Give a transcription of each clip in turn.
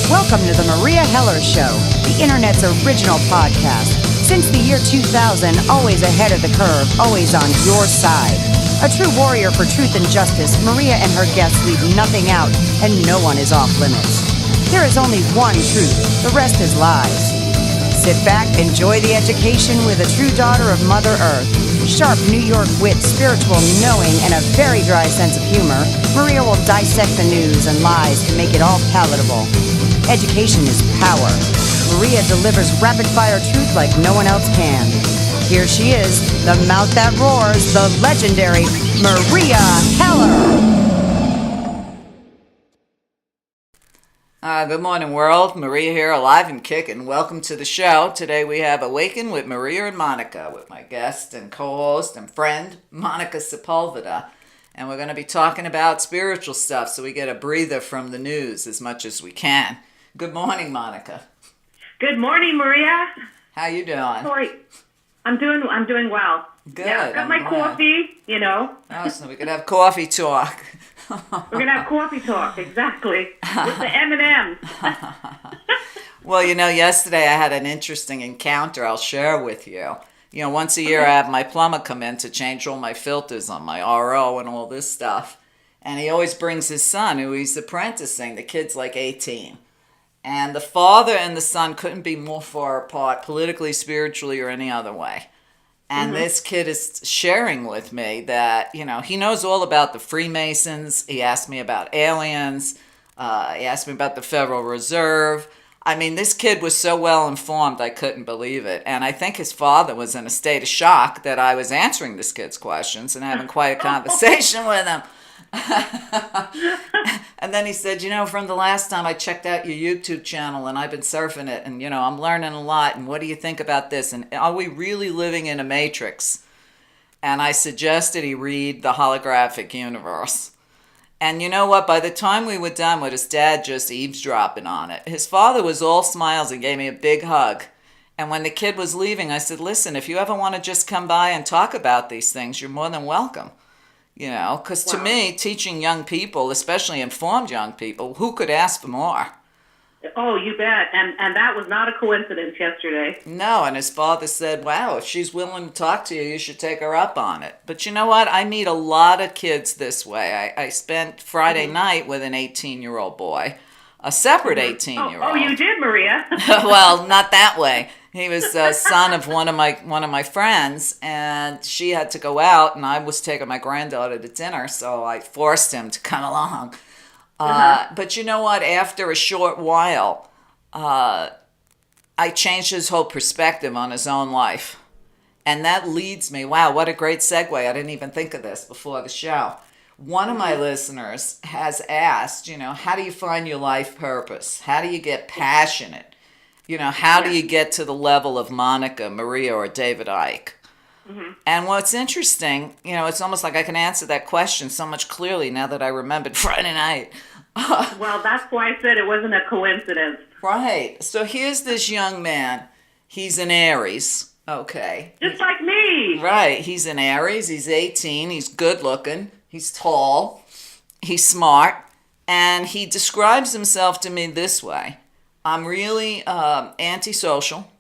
Welcome to the Maria Heller Show, the internet's original podcast. Since the year 2000, always ahead of the curve, always on your side. A true warrior for truth and justice, Meria and her guests leave nothing out, and no one is off limits. There is only one truth, the rest is lies. Sit back, enjoy the education with a true daughter of Mother Earth. Sharp New York wit, spiritual knowing, and a very dry sense of humor, Meria will dissect the news and lies to make it all palatable. Education is power. Meria delivers rapid-fire truth like no one else can. Here she is, the mouth that roars, the legendary Meria Heller. Good morning, world. Meria here, alive and kicking. Welcome to the show. Today we have Awaken with Meria and Monnica, with my guest and co-host and friend, Monica Sepulveda. And we're going to be talking about spiritual stuff, so we get a breather from the news as much as we can. Good morning, Monica. Good morning, Meria. How you doing? Sorry, I'm doing well. Good. Yeah, I've got my coffee, you know. Oh, so we could have coffee talk. We're gonna have coffee talk, exactly, with the M&Ms. Well, yesterday I had an interesting encounter I'll share with you. Once a year I have my plumber come in to change all my filters on my RO and all this stuff. And he always brings his son, who he's apprenticing. The kid's like 18. And the father and the son couldn't be more far apart, politically, spiritually, or any other way. And this kid is sharing with me that, he knows all about the Freemasons. He asked me about aliens. He asked me about the Federal Reserve. I mean, this kid was so well informed, I couldn't believe it. And I think his father was in a state of shock that I was answering this kid's questions and having quite a conversation with him. And then he said, from the last time I checked out your YouTube channel and I've been surfing it and, I'm learning a lot. And what do you think about this? And are we really living in a matrix? And I suggested he read The Holographic Universe. And you know what? By the time we were done with his dad just eavesdropping on it, his father was all smiles and gave me a big hug. And when the kid was leaving, I said, listen, if you ever want to just come by and talk about these things, you're more than welcome. Because to me, teaching young people, especially informed young people, who could ask for more? Oh, you bet. And that was not a coincidence yesterday. No, and his father said, wow, if she's willing to talk to you, you should take her up on it. But you know what? I meet a lot of kids this way. I spent Friday night with an 18-year-old boy, a separate 18-year-old. Oh, you did, Meria. Well, not that way. He was a son of one of my friends, and she had to go out, and I was taking my granddaughter to dinner, so I forced him to come along. But you know what? After a short while, I changed his whole perspective on his own life. And that leads me, wow, what a great segue. I didn't even think of this before the show. One of my listeners has asked, how do you find your life purpose? How do you get passionate? How do you get to the level of Monica, Meria, or David Icke? And what's interesting, it's almost like I can answer that question so much clearly now that I remembered Friday night. Well, that's why I said it wasn't a coincidence. Right. So here's this young man. He's an Aries. Okay. Just like me. Right. He's an Aries. He's 18. He's good looking. He's tall. He's smart. And he describes himself to me this way. I'm really antisocial.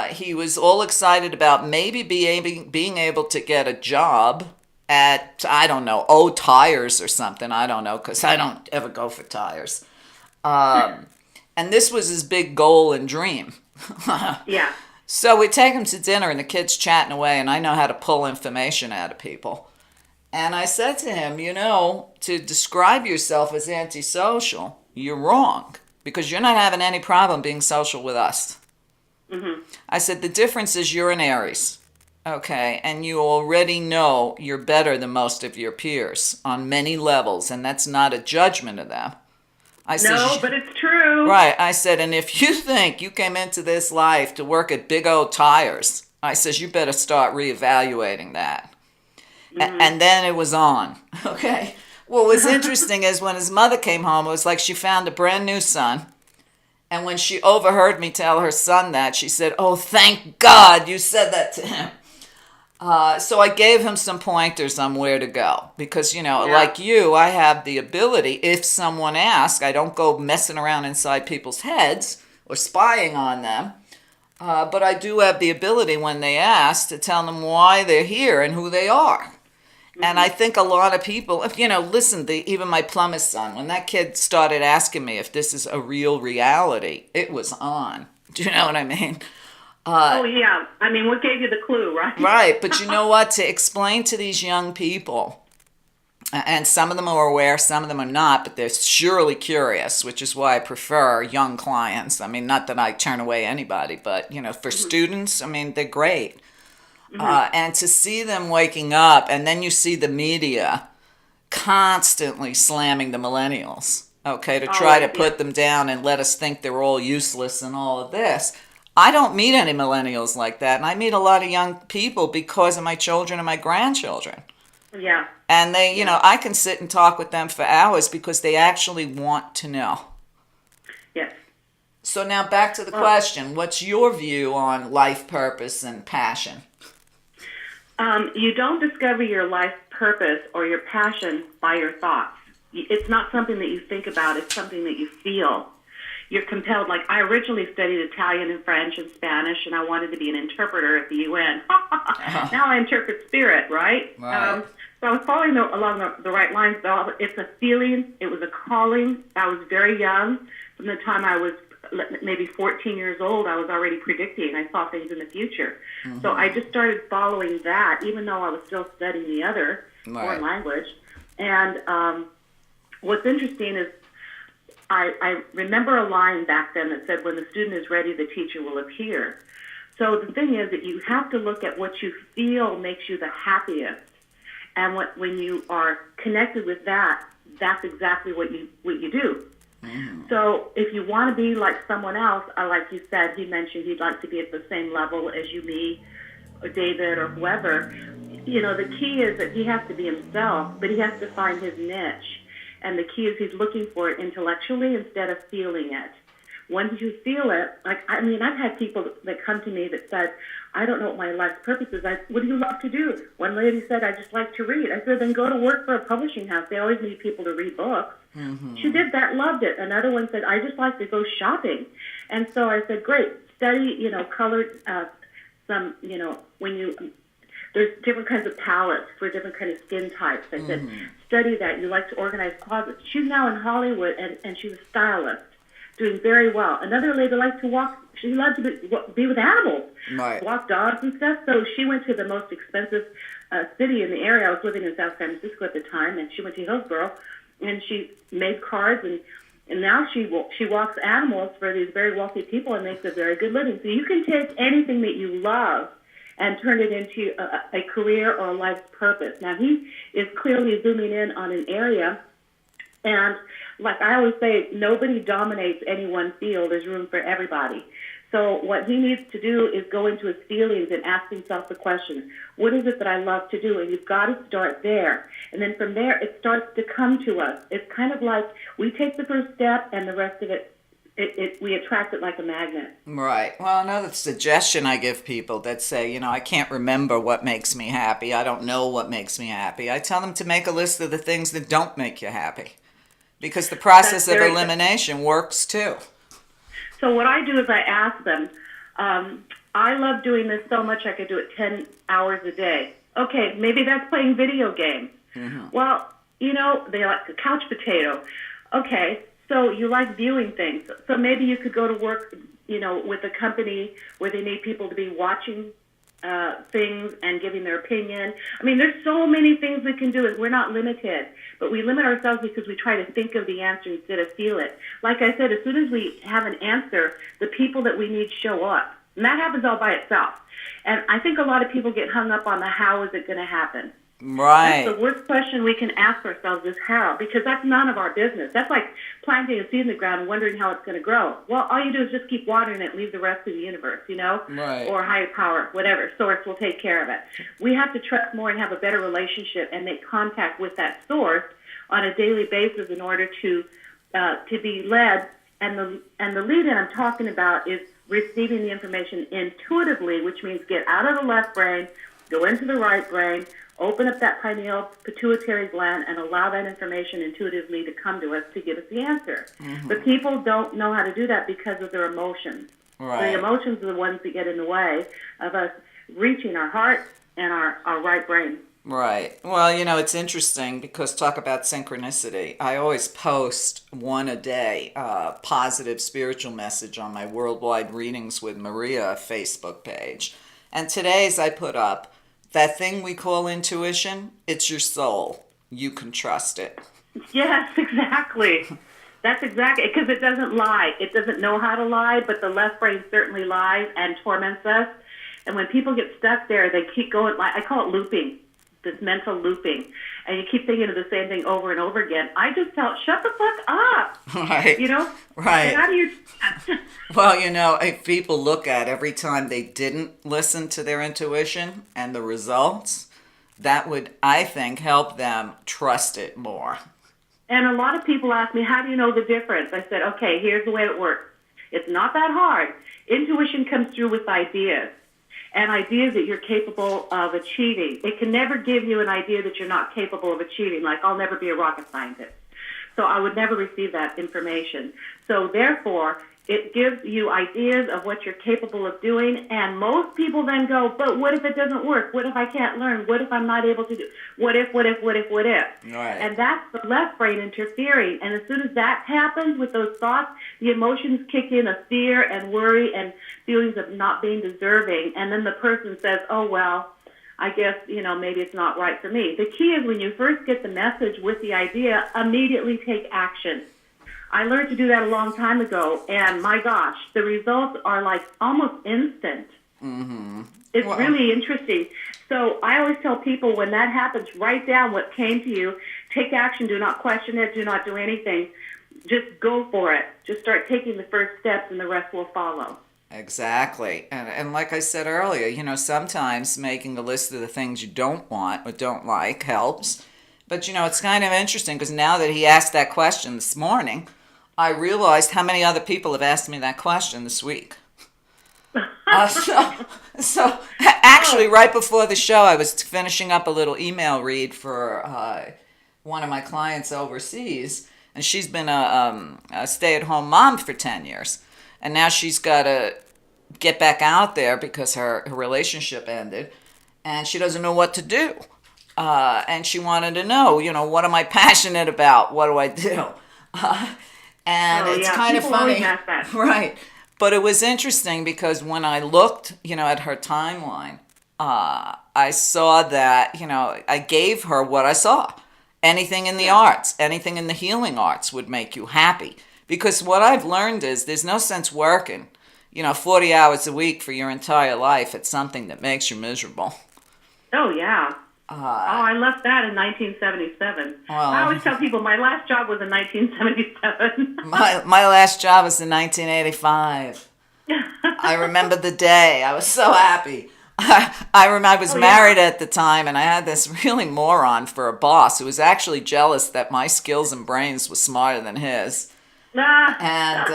He was all excited about maybe being able to get a job at, I don't know, tires or something. I don't know, because I don't ever go for tires. And this was his big goal and dream. Yeah. So we take him to dinner and the kid's chatting away, and I know how to pull information out of people. And I said to him, to describe yourself as antisocial, you're wrong. Because you're not having any problem being social with us. I said, the difference is you're an Aries, okay? And you already know you're better than most of your peers on many levels, and that's not a judgment of them. I said, no, but it's true. Right. I said, and if you think you came into this life to work at big old tires, I says, you better start reevaluating that. And then it was on, okay? What was interesting is when his mother came home, it was like she found a brand new son. And when she overheard me tell her son that, she said, oh, thank God you said that to him. So I gave him some pointers on where to go because, Yeah. like you, I have the ability, if someone asks, I don't go messing around inside people's heads or spying on them. But I do have the ability when they ask to tell them why they're here and who they are. And I think a lot of people, listen, even my plumber son, when that kid started asking me if this is a real reality, it was on. Do you know what I mean? Oh, yeah. I mean, what gave you the clue, right? Right, but you know what? To explain to these young people, and some of them are aware, some of them are not, but they're surely curious, which is why I prefer young clients. I mean, not that I turn away anybody, but, for students, I mean, they're great. And to see them waking up, and then you see the media constantly slamming the millennials, okay, to try to put them down and let us think they're all useless and all of this. I don't meet any millennials like that, and I meet a lot of young people because of my children and my grandchildren. Yeah. And they, I can sit and talk with them for hours because they actually want to know. Yes. So now back to the question. What's your view on life purpose and passion? You don't discover your life purpose or your passion by your thoughts. It's not something that you think about. It's something that you feel. You're compelled. Like, I originally studied Italian and French and Spanish, and I wanted to be an interpreter at the UN. Now I interpret spirit, right? Right. So I was following along the right lines. Though it's a feeling. It was a calling. I was very young. From the time I was maybe 14 years old, I was already predicting. I saw things in the future. So I just started following that, even though I was still studying the other foreign language. And what's interesting is I remember a line back then that said, when the student is ready, the teacher will appear. So the thing is that you have to look at what you feel makes you the happiest. And when you are connected with that, that's exactly what you do. So if you want to be like someone else, like you said, he mentioned he'd like to be at the same level as you, me, or David, or whoever. The key is that he has to be himself, but he has to find his niche. And the key is he's looking for it intellectually instead of feeling it. Once you feel it, I've had people that come to me that said, I don't know what my life's purpose is. What do you love to do? One lady said, I just like to read. I said, then go to work for a publishing house. They always need people to read books. She did that, loved it. Another one said, I just like to go shopping. And so I said, great, study, colored, there's different kinds of palettes for different kinds of skin types. I said, study that. You like to organize closets. She's now in Hollywood, and she's a stylist, doing very well. Another lady liked to walk. She loved to be with animals, walk dogs and stuff. So she went to the most expensive city in the area. I was living in South San Francisco at the time, and she went to Hillsborough, and she made cards, and now she walks animals for these very wealthy people and makes a very good living. So you can take anything that you love and turn it into a career or a life's purpose. Now, he is clearly zooming in on an area, and like I always say, nobody dominates any one field. There's room for everybody. So what he needs to do is go into his feelings and ask himself the question, what is it that I love to do? And you've got to start there. And then from there, it starts to come to us. It's kind of like we take the first step, and the rest of it, we attract it like a magnet. Right. Well, another suggestion I give people that say, I can't remember what makes me happy. I don't know what makes me happy. I tell them to make a list of the things that don't make you happy, because the process of elimination works too. So what I do is I ask them, I love doing this so much I could do it 10 hours a day. Okay, maybe that's playing video games. Well, they like a couch potato. Okay, so you like viewing things. So maybe you could go to work, with a company where they need people to be watching things and giving their opinion. I mean, there's so many things we can do, and we're not limited. But we limit ourselves because we try to think of the answer instead of feel it. Like I said, as soon as we have an answer, the people that we need show up. And that happens all by itself. And I think a lot of people get hung up on the how is it going to happen. Right. That's the worst question we can ask ourselves is how, because that's none of our business. That's like planting a seed in the ground and wondering how it's going to grow. Well, all you do is just keep watering it and leave the rest of the universe, Right. Or higher power, whatever, source will take care of it. We have to trust more and have a better relationship and make contact with that source on a daily basis in order to be led. And the lead that I'm talking about is receiving the information intuitively, which means get out of the left brain go into the right brain, open up that pineal pituitary gland, and allow that information intuitively to come to us to give us the answer. But people don't know how to do that because of their emotions. Right. The emotions are the ones that get in the way of us reaching our heart and our right brain. Right. Well, it's interesting because talk about synchronicity. I always post one a day, positive spiritual message on my Worldwide Readings with Meria Facebook page. And today's I put up, that thing we call intuition, it's your soul. You can trust it. Yes, exactly. That's exactly, because it doesn't lie. It doesn't know how to lie, but the left brain certainly lies and torments us. And when people get stuck there, they keep going, I call it looping, this mental looping. And you keep thinking of the same thing over and over again. I just tell, shut the fuck up. Right. Right. Get out of your... Well, if people look at every time they didn't listen to their intuition and the results, that would, I think, help them trust it more. And a lot of people ask me, how do you know the difference? I said, okay, here's the way it works. It's not that hard. Intuition comes through with ideas, and ideas that you're capable of achieving. It can never give you an idea that you're not capable of achieving, like I'll never be a rocket scientist. So I would never receive that information. So therefore, it gives you ideas of what you're capable of doing, and most people then go, but what if it doesn't work? What if I can't learn? What if I'm not able to do? What if? Right. And that's the left brain interfering. And as soon as that happens with those thoughts, the emotions kick in of fear and worry and feelings of not being deserving. And then the person says, oh, well, I guess, maybe it's not right for me. The key is when you first get the message with the idea, immediately take action. I learned to do that a long time ago, and my gosh, the results are like almost instant. It's really interesting. So I always tell people when that happens, write down what came to you, take action, do not question it, do not do anything. Just go for it. Just start taking the first steps and the rest will follow. Exactly. And like I said earlier, sometimes making a list of the things you don't want or don't like helps. But, it's kind of interesting because now that he asked that question this morning, I realized how many other people have asked me that question this week. So actually, right before the show, I was finishing up a little email read for one of my clients overseas, and she's been a stay-at-home mom for 10 years. And now she's got to get back out there because her relationship ended, and she doesn't know what to do. And she wanted to know, what am I passionate about? What do I do? It's kind of funny. Right. But it was interesting because when I looked, at her timeline, I saw that, I gave her what I saw. Anything in the arts, anything in the healing arts would make you happy. Because what I've learned is there's no sense working, 40 hours a week for your entire life at something that makes you miserable. Oh, yeah. I left that in 1977. Well, I always tell people my last job was in 1977. my last job was in 1985. I remember the day. I was so happy. I remember I was married at the time, and I had this really moron for a boss who was actually jealous that my skills and brains were smarter than his. And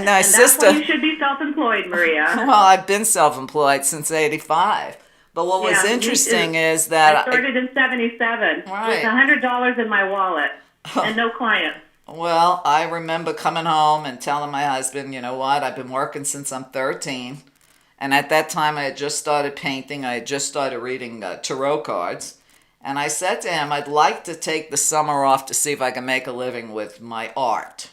my sister. That's why you should be self-employed, Meria. Well, I've been self-employed since '85. But what was interesting is that I started in '77 with $100 in my wallet and no clients. Well, I remember coming home and telling my husband, you know what, I've been working since I'm 13. And at that time, I had just started painting. I had just started reading tarot cards. And I said to him, I'd like to take the summer off to see if I can make a living with my art.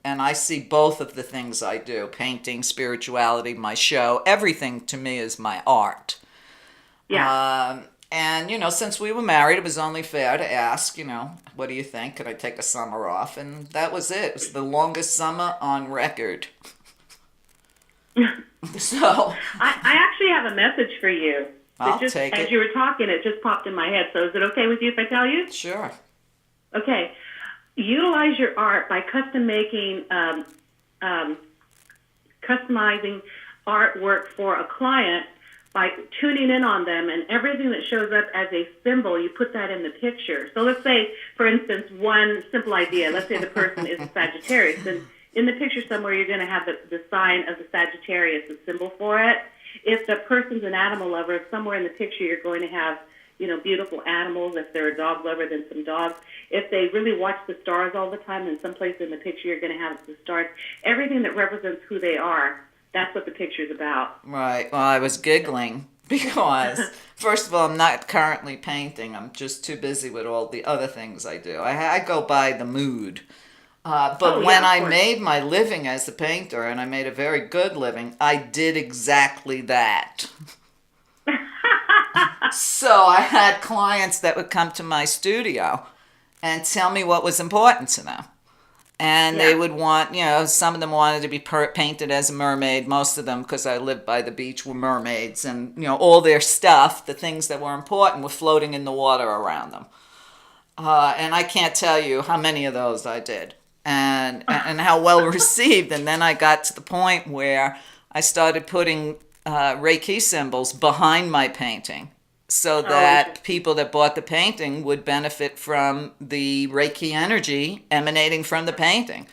And I see both of the things I do, painting, spirituality, my show, everything to me is my art. Yeah. And, since we were married, it was only fair to ask, what do you think? Could I take a summer off? And that was it. It was the longest summer on record. So I actually have a message for you. I'll take it. As you were talking, it just popped in my head. So is it okay with you if I tell you? Sure. Okay. Utilize your art by customizing artwork for a client by tuning in on them, and everything that shows up as a symbol, you put that in the picture. So let's say, for instance, one simple idea. Let's say the person is a Sagittarius, then in the picture somewhere, you're going to have the sign of the Sagittarius, the symbol for it. If the person's an animal lover, somewhere in the picture you're going to have, beautiful animals. If they're a dog lover, then some dogs. If they really watch the stars all the time, then someplace in the picture you're going to have the stars. Everything that represents who they are, that's what the picture's about. Right. Well, I was giggling because, first of all, I'm not currently painting. I'm just too busy with all the other things I do. I go by the mood. But when I made my living as a painter, and I made a very good living, I did exactly that. So I had clients that would come to my studio and tell me what was important to them. And they would want, some of them wanted to be painted as a mermaid. Most of them, because I lived by the beach, were mermaids. And, all their stuff, the things that were important, were floating in the water around them. And I can't tell you how many of those I did. And how well received. And then I got to the point where I started putting Reiki symbols behind my painting so that people that bought the painting would benefit from the Reiki energy emanating from the painting.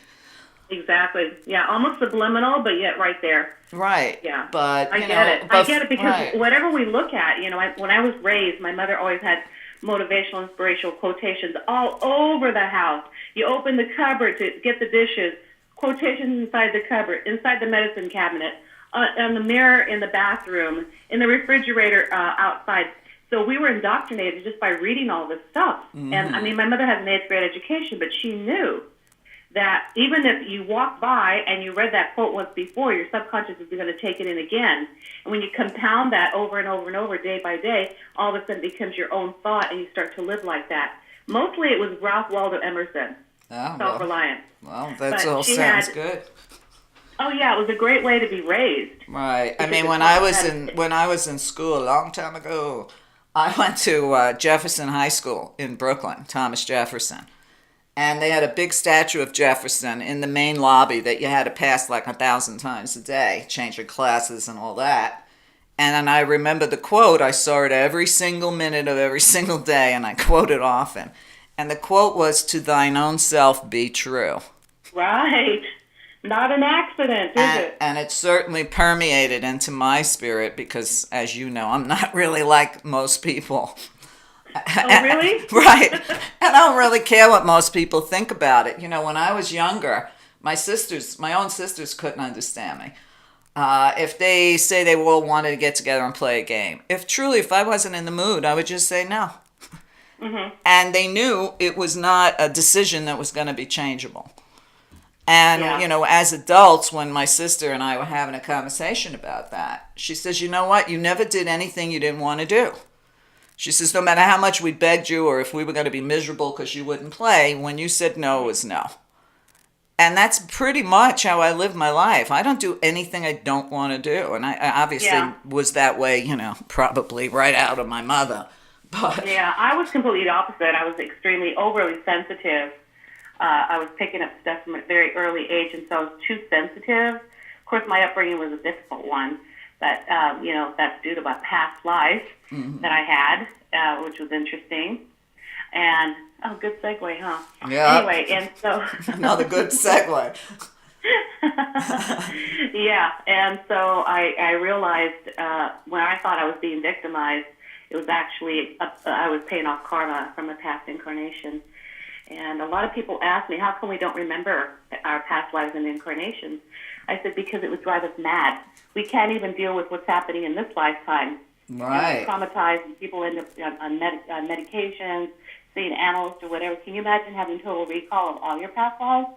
Exactly. Yeah, almost subliminal, but yet right there. Right. Yeah. But I get it because whatever we look at, when I was raised, my mother always had motivational, inspirational quotations all over the house. You open the cupboard to get the dishes, quotations inside the cupboard, inside the medicine cabinet, on the mirror in the bathroom, in the refrigerator outside. So we were indoctrinated just by reading all this stuff. Mm-hmm. And I mean, my mother has an 8th grade education, but she knew that even if you walk by and you read that quote once before, your subconscious is going to take it in again. And when you compound that over and over and over, day by day, all of a sudden it becomes your own thought and you start to live like that. Mostly it was Ralph Waldo Emerson, self-reliance. Well, that all sounds good. Oh yeah, it was a great way to be raised. Right. I mean, when I was in school a long time ago, I went to Jefferson High School in Brooklyn, Thomas Jefferson. And they had a big statue of Jefferson in the main lobby that you had to pass like 1,000 times a day, changing classes and all that. And then I remember the quote. I saw it every single minute of every single day, and I quote it often. And the quote was, "To thine own self be true." Right. Not an accident, is it? And it certainly permeated into my spirit because, as you know, I'm not really like most people. Oh, really? Right. And I don't really care what most people think about it. When I was younger, my own sisters couldn't understand me. If they say they all wanted to get together and play a game. If I wasn't in the mood, I would just say no. Mm-hmm. And they knew it was not a decision that was going to be changeable. And, as adults, when my sister and I were having a conversation about that, she says, you know what? You never did anything you didn't want to do. She says, no matter how much we begged you or if we were going to be miserable because you wouldn't play, when you said no, it was no. And that's pretty much how I live my life. I don't do anything I don't want to do. And I obviously was that way, probably right out of my mother. But yeah, I was completely opposite. I was extremely overly sensitive. I was picking up stuff from a very early age, and so I was too sensitive. Of course, my upbringing was a difficult one. But, that's due to my past life that I had, which was interesting. And, good segue, huh? Yeah. Anyway, and so... Another good segue. Yeah, and so I realized when I thought I was being victimized, it was actually, I was paying off karma from a past incarnation. And a lot of people ask me, how come we don't remember our past lives and incarnations? I said, because it would drive us mad. We can't even deal with what's happening in this lifetime. Right. And we're traumatized, and people end up on medications, seeing analysts or whatever. Can you imagine having total recall of all your past lives?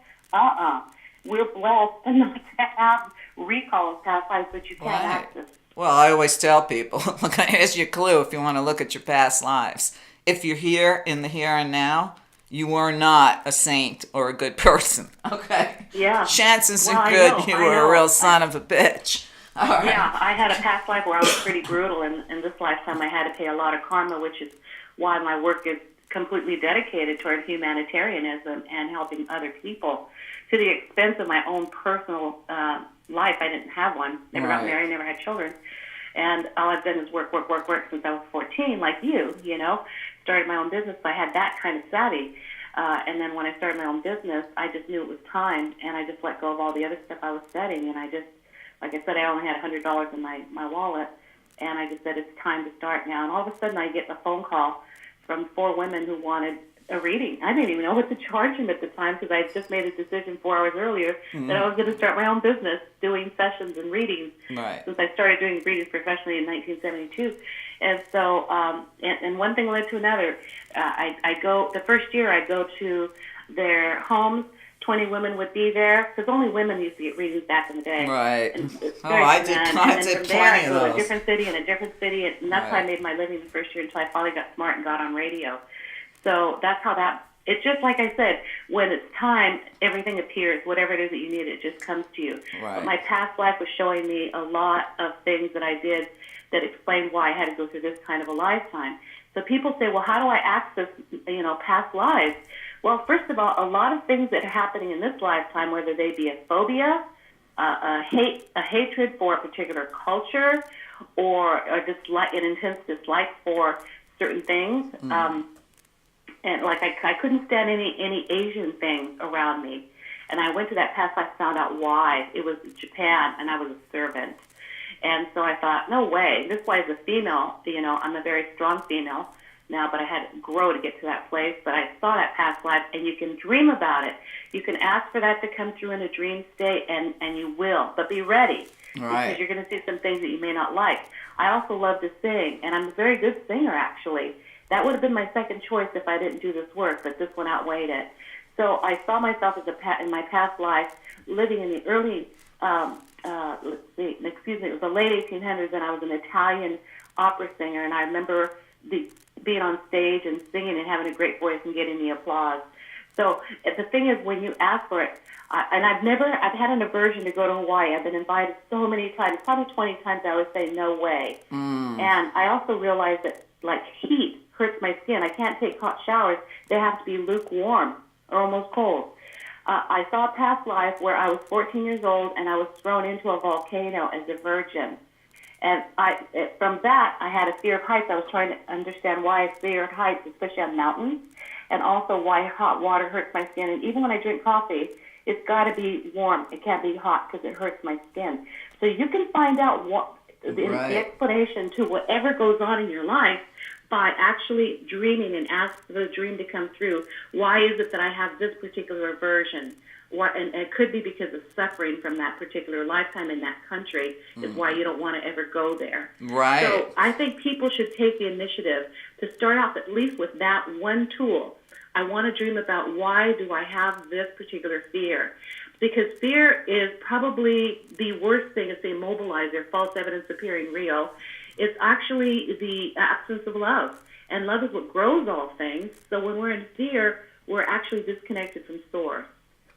We're blessed not to have recall of past lives, but you can't access. Well, I always tell people, here's your clue if you want to look at your past lives. If you're here in the here and now, you were not a saint or a good person, okay? Yeah. Chances are good you were a real son of a bitch. All right. Yeah, I had a past life where I was pretty brutal, and in this lifetime I had to pay a lot of karma, which is why my work is completely dedicated toward humanitarianism and helping other people to the expense of my own personal life. I didn't have one. Never got married, never had children. And all I've done is work since I was 14, like you know. Started my own business, so I had that kind of savvy. And then when I started my own business, I just knew it was time, and I just let go of all the other stuff I was studying. And I just, like I said, I only had $100 in my wallet, and I just said, it's time to start now. And all of a sudden, I get a phone call from 4 women who wanted a reading. I didn't even know what to charge them at the time because I had just made a decision 4 hours earlier that I was going to start my own business doing sessions and readings. Right. Since I started doing readings professionally in 1972. And so, and one thing led to another. I go, the first year I go to their homes, 20 women would be there, because only women used to get readings back in the day. Right. I did from plenty there, I of go to a those. different city and a different city, and that's how I made my living the first year until I finally got smart and got on radio. So that's how that, it's just like I said, when it's time, everything appears. Whatever it is that you need, it just comes to you. Right. But my past life was showing me a lot of things that I did that explained why I had to go through this kind of a lifetime. So people say, well, how do I access, past lives? Well, first of all, a lot of things that are happening in this lifetime, whether they be a phobia, a hatred for a particular culture, or a dislike, an intense dislike for certain things. And like I couldn't stand any Asian things around me. And I went to that past life, found out why. It was Japan, and I was a servant. And so I thought, no way. This way, as a female, I'm a very strong female now, but I had to grow to get to that place. But I saw that past life, and you can dream about it. You can ask for that to come through in a dream state, and you will. But be ready, because you're going to see some things that you may not like. I also love to sing, and I'm a very good singer, actually. That would have been my second choice if I didn't do this work, but this one outweighed it. So I saw myself in my past life living in the early, it was the late 1800s, and I was an Italian opera singer, and I remember being on stage and singing and having a great voice and getting the applause. So the thing is, when you ask for it, and I've had an aversion to go to Hawaii. I've been invited so many times, probably 20 times I would say no way. And I also realized that, like, heat hurts my skin. I can't take hot showers. They have to be lukewarm or almost cold. I saw a past life where I was 14 years old and I was thrown into a volcano as a virgin. And from that, I had a fear of heights. I was trying to understand why I feared heights, especially on mountains, and also why hot water hurts my skin. And even when I drink coffee, it's got to be warm. It can't be hot because it hurts my skin. So you can find out what the explanation to whatever goes on in your life by actually dreaming and ask for the dream to come through. Why is it that I have this particular aversion? And it could be because of suffering from that particular lifetime in that country is why you don't want to ever go there. Right. So I think people should take the initiative to start off at least with that one tool. I want to dream about, why do I have this particular fear? Because fear is probably the worst thing. It's the immobilizer, false evidence appearing real. It's actually the absence of love. And love is what grows all things. So when we're in fear, we're actually disconnected from source.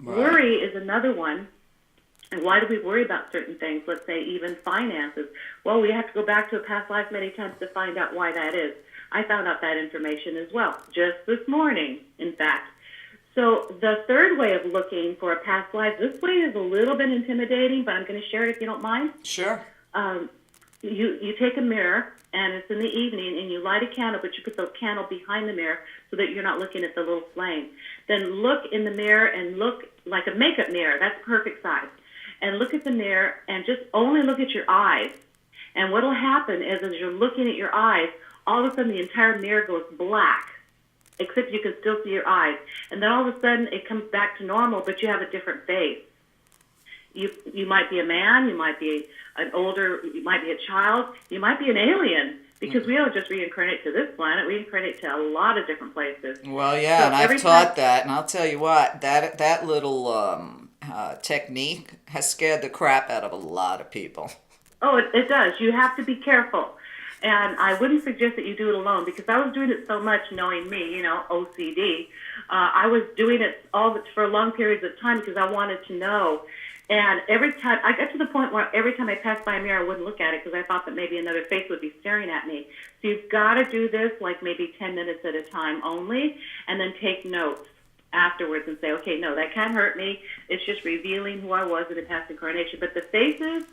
Right. Worry is another one. And why do we worry about certain things? Let's say even finances. Well, we have to go back to a past life many times to find out why that is. I found out that information as well, just this morning, in fact. So the third way of looking for a past life, this way is a little bit intimidating, but I'm going to share it if you don't mind. Sure. You take a mirror, and it's in the evening, and you light a candle, but you put the candle behind the mirror so that you're not looking at the little flame. Then look in the mirror and look like a makeup mirror. That's perfect size. And look at the mirror and just only look at your eyes. And what will happen is, as you're looking at your eyes, all of a sudden the entire mirror goes black, except you can still see your eyes. And then all of a sudden it comes back to normal, but you have a different face. You might be a man, you might be you might be a child, you might be an alien, because we don't just reincarnate to this planet, we reincarnate to a lot of different places. Well, yeah, so and I've taught that, and I'll tell you what, that little technique has scared the crap out of a lot of people. Oh, it does. You have to be careful. And I wouldn't suggest that you do it alone, because I was doing it so much, knowing me, OCD. I was doing it for long periods of time because I wanted to know. And every time, I got to the point where every time I passed by a mirror, I wouldn't look at it because I thought that maybe another face would be staring at me. So you've got to do this like maybe 10 minutes at a time only, and then take notes afterwards and say, okay, no, that can't hurt me. It's just revealing who I was in a past incarnation. But the faces,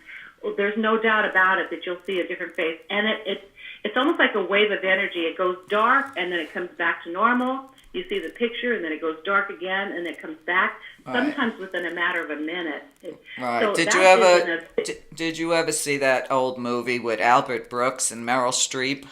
there's no doubt about it that you'll see a different face. And it's almost like a wave of energy. It goes dark, and then it comes back to normal. You see the picture, and then it goes dark again, and it comes back, sometimes within a matter of a minute. Right. So Did you ever see that old movie with Albert Brooks and Meryl Streep,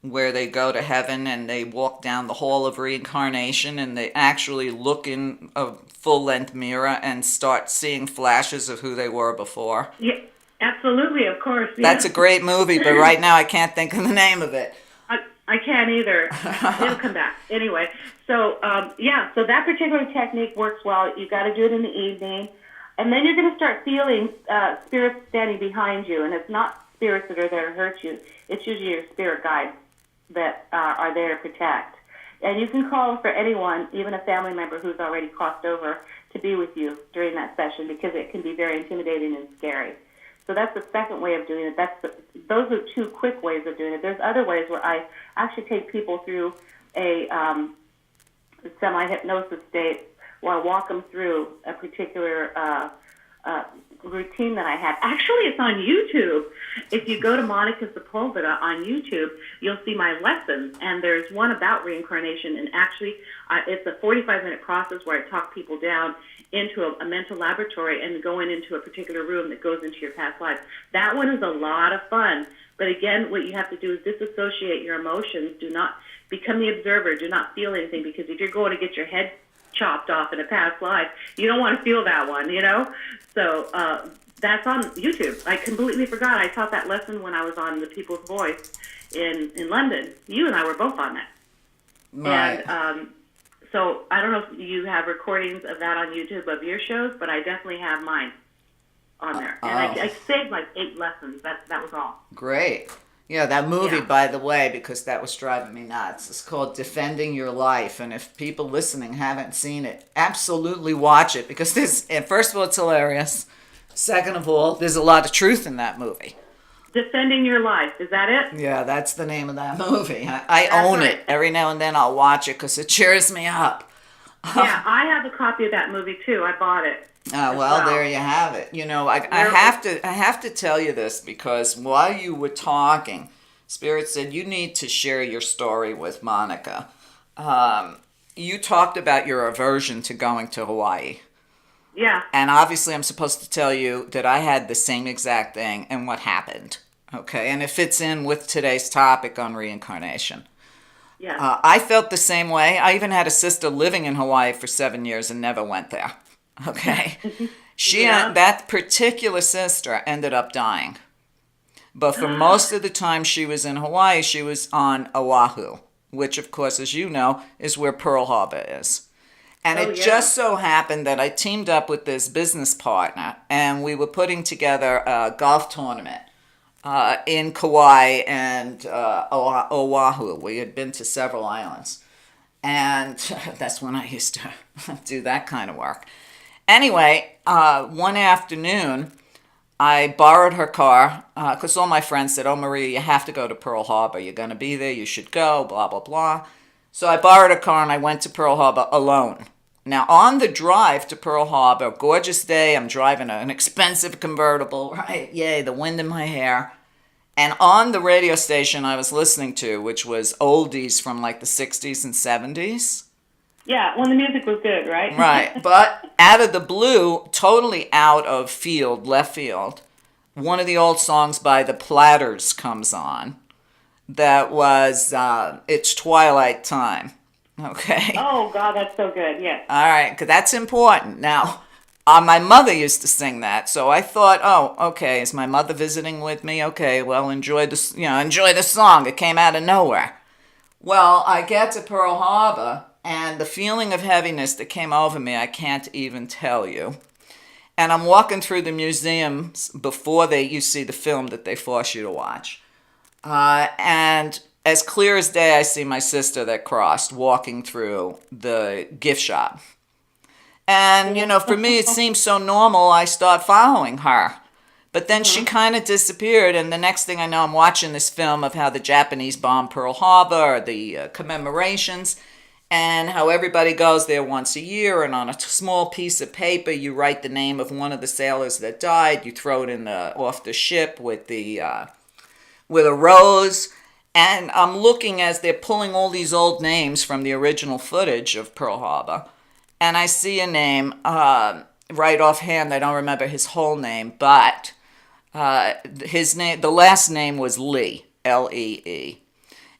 where they go to heaven and they walk down the hall of reincarnation and they actually look in a full-length mirror and start seeing flashes of who they were before? Yeah, absolutely, of course. Yeah. That's a great movie, but right now I can't think of the name of it. I can't either. It'll come back. Anyway, so so that particular technique works well. You got to do it in the evening. And then you're going to start feeling spirits standing behind you. And it's not spirits that are there to hurt you. It's usually your spirit guides that are there to protect. And you can call for anyone, even a family member who's already crossed over, to be with you during that session, because it can be very intimidating and scary. So that's the second way of doing it. Those are two quick ways of doing it. There's other ways where I actually take people through a semi-hypnosis state where I walk them through a particular routine that I have. Actually, it's on YouTube. If you go to Monica Sepulveda on YouTube, you'll see my lessons. And there's one about reincarnation. And actually, it's a 45-minute process where I talk people down into a mental laboratory and going into a particular room that goes into your past life. That one is a lot of fun. But again, what you have to do is disassociate your emotions. Do not become the observer. Do not feel anything, because if you're going to get your head chopped off in a past life, you don't want to feel that one, you know? So that's on YouTube. I completely forgot. I taught that lesson when I was on The People's Voice in London. You and I were both on that. Right. And so I don't know if you have recordings of that on YouTube of your shows, but I definitely have mine on there. And I saved like 8 lessons. That was all. Great. Yeah, that movie, by the way, because that was driving me nuts, it's called Defending Your Life. And if people listening haven't seen it, absolutely watch it, because first of all, it's hilarious. Second of all, there's a lot of truth in that movie. Defending Your Life, is that it? Yeah, that's the name of that movie. I own it. Every now and then I'll watch it because it cheers me up. Yeah, I have a copy of that movie too. I bought it. Well, there you have it. You know, I have to tell you this, because while you were talking, Spirit said you need to share your story with Monica. You talked about your aversion to going to Hawaii. Yeah. And obviously I'm supposed to tell you that I had the same exact thing and what happened. Okay, and it fits in with today's topic on reincarnation. Yeah. I felt the same way. I even had a sister living in Hawaii for 7 years and never went there. Okay. That particular sister ended up dying. But for most of the time she was in Hawaii, she was on Oahu, which, of course, as you know, is where Pearl Harbor is. And it just so happened that I teamed up with this business partner, and we were putting together a golf tournament in Kauai and Oahu. We had been to several islands. And that's when I used to do that kind of work. Anyway, one afternoon, I borrowed her car, because all my friends said, "Oh, Maria, you have to go to Pearl Harbor. You're going to be there. You should go, blah, blah, blah." So I borrowed a car and I went to Pearl Harbor alone. Now, on the drive to Pearl Harbor, gorgeous day, I'm driving an expensive convertible, right? Yay, the wind in my hair. And on the radio station I was listening to, which was oldies from like the 60s and 70s. Yeah, when the music was good, right? Right, but out of the blue, totally out of field, left field, one of the old songs by the Platters comes on. That was It's Twilight Time. Okay. Oh, God, that's so good, yeah. All right, because that's important. Now, my mother used to sing that, so I thought, oh, okay, is my mother visiting with me? Okay, well, enjoy the song. It came out of nowhere. Well, I get to Pearl Harbor, and the feeling of heaviness that came over me, I can't even tell you. And I'm walking through the museums before you see the film that they force you to watch. And as clear as day, I see my sister that crossed walking through the gift shop. And, for me, it seems so normal, I start following her. But then she kind of disappeared, and the next thing I know, I'm watching this film of how the Japanese bombed Pearl Harbor, the commemorations, and how everybody goes there once a year, and on a small piece of paper, you write the name of one of the sailors that died, you throw it off the ship with a rose, And I'm looking as they're pulling all these old names from the original footage of Pearl Harbor. And I see a name, right offhand, I don't remember his whole name, but his name, the last name was Lee, Lee.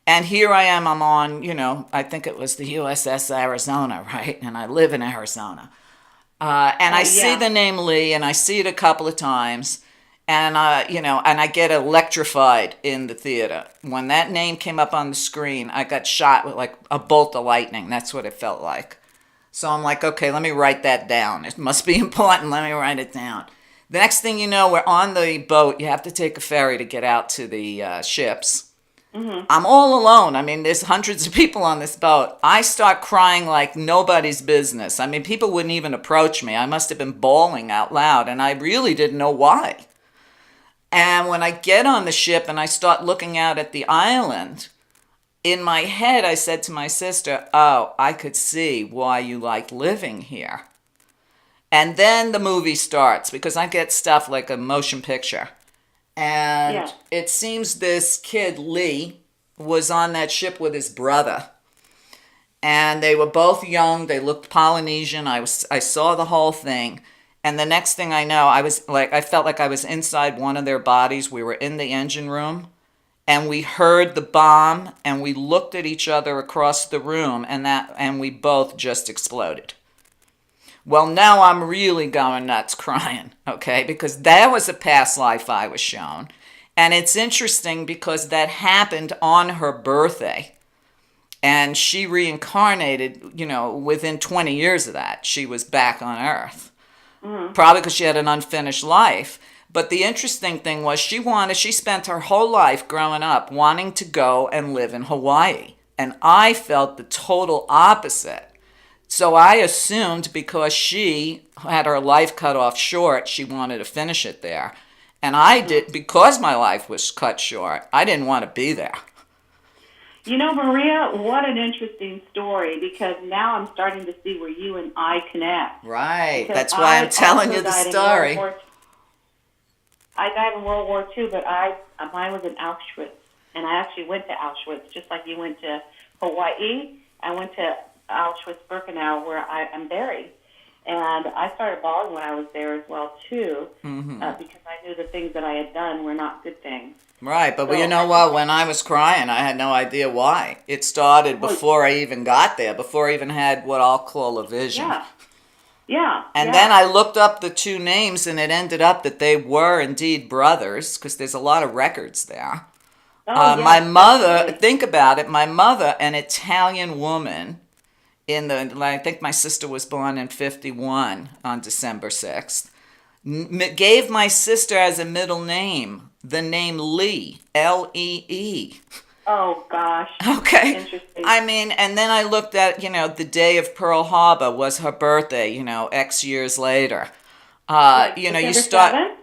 And here I am, I'm on, I think it was the USS Arizona, right? And I live in Arizona. And I see the name Lee, and I see it a couple of times. And, and I get electrified in the theater. When that name came up on the screen, I got shot with like a bolt of lightning. That's what it felt like. So I'm like, okay, let me write that down. It must be important. Let me write it down. The next thing you know, we're on the boat. You have to take a ferry to get out to the ships. Mm-hmm. I'm all alone. I mean, there's hundreds of people on this boat. I start crying like nobody's business. I mean, people wouldn't even approach me. I must have been bawling out loud, and I really didn't know why. And when I get on the ship and I start looking out at the island, in my head, I said to my sister, oh, I could see why you like living here. And then the movie starts, because I get stuff like a motion picture. And it seems this kid, Lee, was on that ship with his brother. And they were both young. They looked Polynesian. I saw the whole thing. And the next thing I know, I felt like I was inside one of their bodies. We were in the engine room. And we heard the bomb, and we looked at each other across the room, and we both just exploded. Well, now I'm really going nuts crying, okay? Because that was a past life I was shown. And it's interesting because that happened on her birthday. And she reincarnated, within 20 years of that. She was back on Earth. Mm-hmm. Probably because she had an unfinished life. But the interesting thing was she spent her whole life growing up wanting to go and live in Hawaii. And I felt the total opposite. So I assumed because she had her life cut off short, she wanted to finish it there. And I did, because my life was cut short, I didn't want to be there. Meria, what an interesting story, because now I'm starting to see where you and I connect. Right. That's why I'm telling you the story. I died in World War II, but mine was in Auschwitz. And I actually went to Auschwitz, just like you went to Hawaii. I went to Auschwitz-Birkenau, where I'm buried. And I started bawling when I was there as well, too, because I knew the things that I had done were not good things. Right, but you know what? When I was crying, I had no idea why. It started before I even got there, before I even had what I'll call a vision. Yeah. And then I looked up the two names, and it ended up that they were indeed brothers, because there's a lot of records there. My mother, think about it, my mother, an Italian woman, I think my sister was born in 1951 on December 6th, gave my sister as a middle name the name Lee, Lee. Oh, gosh. Okay. Interesting. I mean, and then I looked at, the day of Pearl Harbor was her birthday, X years later. You start... 7th?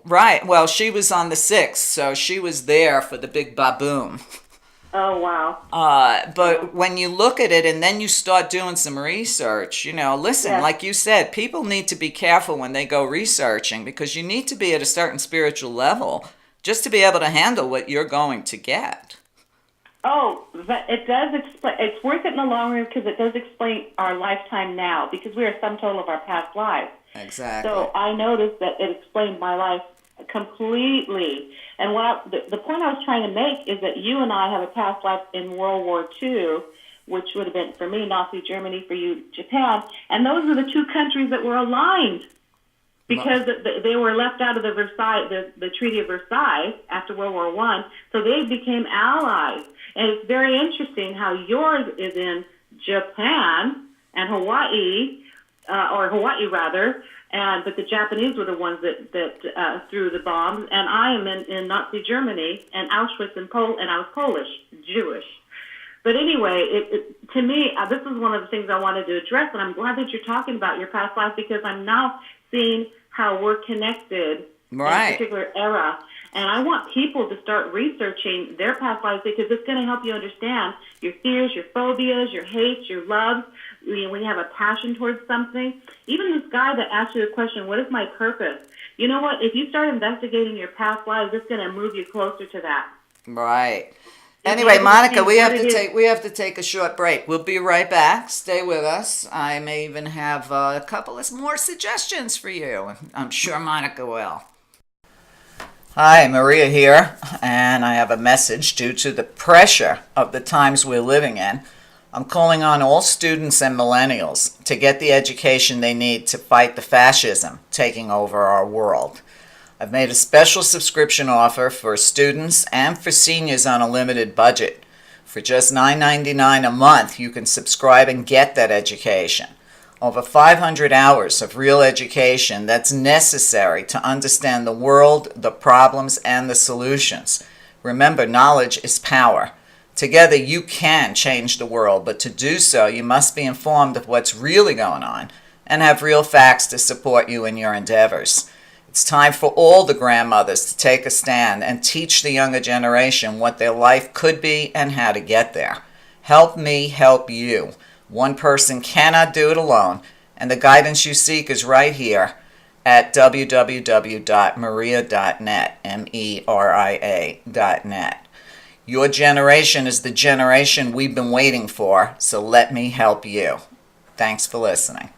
Right. Well, she was on the 6th, so she was there for the big ba-boom. Oh, wow. But when you look at it and then you start doing some research, listen, like you said, people need to be careful when they go researching, because you need to be at a certain spiritual level just to be able to handle what you're going to get. Oh, but it does explain. It's worth it in the long run, because it does explain our lifetime now, because we are sum total of our past lives. Exactly. So I noticed that it explained my life completely. And the point I was trying to make is that you and I have a past life in World War II, which would have been, for me, Nazi Germany, for you, Japan. And those are the two countries that were aligned, because they were left out of the Treaty of Versailles after World War I. So they became allies. And it's very interesting how yours is in Japan and Hawaii, or Hawaii rather, but the Japanese were the ones that threw the bombs, and I am in Nazi Germany and Auschwitz and I was Polish, Jewish. But anyway, to me, this is one of the things I wanted to address, and I'm glad that you're talking about your past life, because I'm now seeing how we're connected in a particular era. And I want people to start researching their past lives, because it's going to help you understand your fears, your phobias, your hates, your loves. When you have a passion towards something, even this guy that asked you the question, what is my purpose? You know what? If you start investigating your past lives, it's going to move you closer to that. Right. Anyway, able to Monica, see we have what to it is. take a short break. We'll be right back. Stay with us. I may even have a couple of more suggestions for you. I'm sure Monica will. Hi, Meria here, and I have a message due to the pressure of the times we're living in. I'm calling on all students and millennials to get the education they need to fight the fascism taking over our world. I've made a special subscription offer for students and for seniors on a limited budget. For just $9.99 a month, you can subscribe and get that education. Over 500 hours of real education that's necessary to understand the world, the problems, and the solutions. Remember, knowledge is power. Together you can change the world, but to do so, you must be informed of what's really going on and have real facts to support you in your endeavors. It's time for all the grandmothers to take a stand and teach the younger generation what their life could be and how to get there. Help me help you. One person cannot do it alone, and the guidance you seek is right here at www.meria.net, meria.net. Your generation is the generation we've been waiting for, so let me help you. Thanks for listening.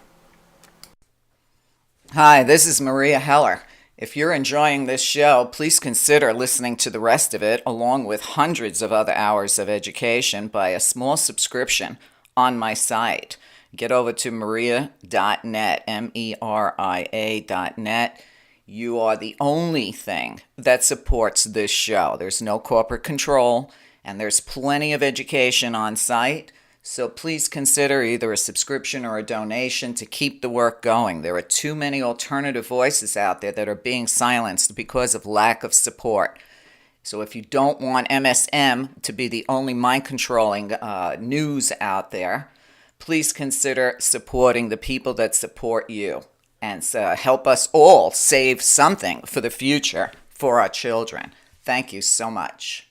Hi, this is Maria Heller. If you're enjoying this show, please consider listening to the rest of it, along with hundreds of other hours of education, by a small subscription on my site. Get over to meria.net, meria.net. You are the only thing that supports this show. There's no corporate control, and there's plenty of education on site. So please consider either a subscription or a donation to keep the work going. There are too many alternative voices out there that are being silenced because of lack of support. So if you don't want MSM to be the only mind-controlling news out there, please consider supporting the people that support you and help us all save something for the future for our children. Thank you so much.